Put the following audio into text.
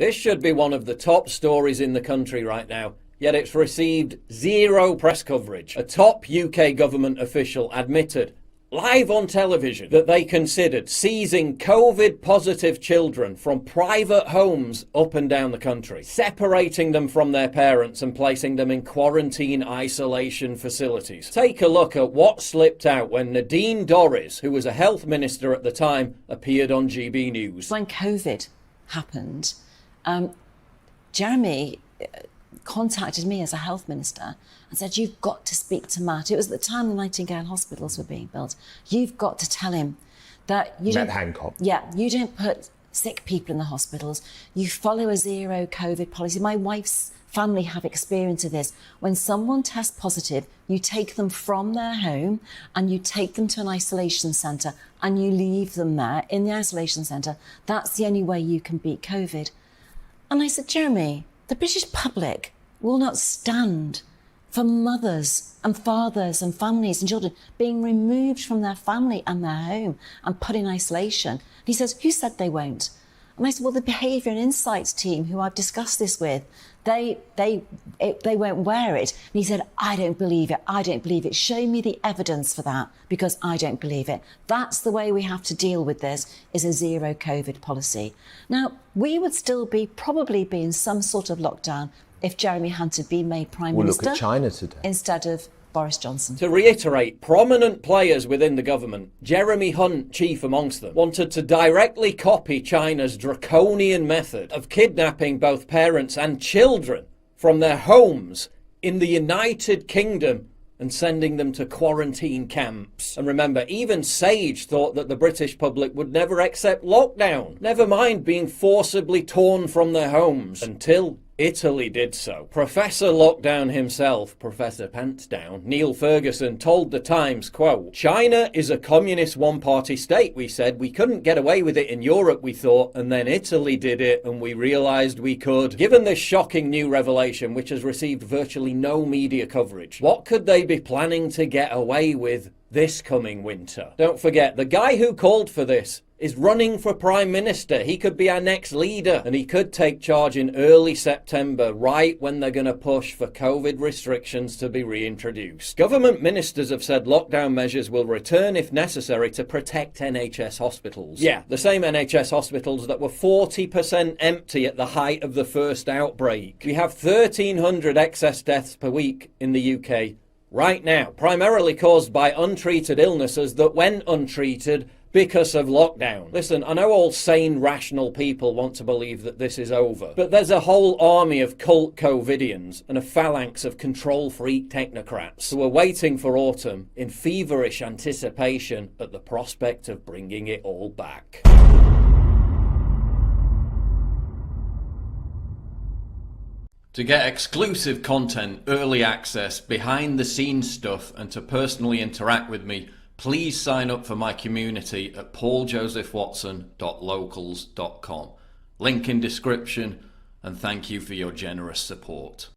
This should be one of the top stories in the country right now, yet it's received zero press coverage. A top UK government official admitted, live on television, that they considered seizing COVID-positive children from private homes up and down the country, separating them from their parents and placing them in quarantine isolation facilities. Take a look at what slipped out when Nadine Dorries, who was a health minister at the time, appeared on GB News. When COVID happened, Jeremy contacted me as a health minister and said, you've got to speak to Matt. It was at the time the Nightingale hospitals were being built. You've got to tell him that you Matt Hancock. Yeah, you don't put sick people in the hospitals. You follow a zero COVID policy. My wife's family have experience of this. When someone tests positive, you take them from their home and you take them to an isolation centre and you leave them there in the isolation centre. That's the only way you can beat COVID. And I said, Jeremy, the British public will not stand for mothers and fathers and families and children being removed from their family and their home and put in isolation. And he says, who said they won't? And I said, well, the Behaviour and Insights team, who I've discussed this with, they won't wear it. And he said, I don't believe it. I don't believe it. Show me the evidence for that, because I don't believe it. That's the way we have to deal with this, is a zero COVID policy. Now, we would still probably be in some sort of lockdown if Jeremy Hunt had been made Prime Minister. Look at China today. Instead of Boris Johnson. To reiterate, prominent players within the government, Jeremy Hunt chief amongst them, wanted to directly copy China's draconian method of kidnapping both parents and children from their homes in the United Kingdom and sending them to quarantine camps. And remember, even Sage thought that the British public would never accept lockdown, never mind being forcibly torn from their homes, until Italy did so. Professor Lockdown himself, Professor Pants Down, Neil Ferguson, told The Times, quote, China is a communist one-party state, we said. We couldn't get away with it in Europe, we thought, and then Italy did it and we realised we could. Given this shocking new revelation, which has received virtually no media coverage, what could they be planning to get away with this coming winter? Don't forget, the guy who called for this is running for Prime Minister. He could be our next leader, and he could take charge in early September, right when they're going to push for COVID restrictions to be reintroduced. Government ministers have said lockdown measures will return if necessary to protect NHS hospitals. Yeah, the same NHS hospitals that were 40% empty at the height of the first outbreak. We have 1,300 excess deaths per week in the UK right now, primarily caused by untreated illnesses that went untreated because of lockdown. Listen, I know all sane, rational people want to believe that this is over, but there's a whole army of cult COVIDians and a phalanx of control-freak technocrats who are waiting for autumn in feverish anticipation at the prospect of bringing it all back. To get exclusive content, early access, behind-the-scenes stuff, and to personally interact with me, please sign up for my community at pauljosephwatson.locals.com. Link in description, and thank you for your generous support.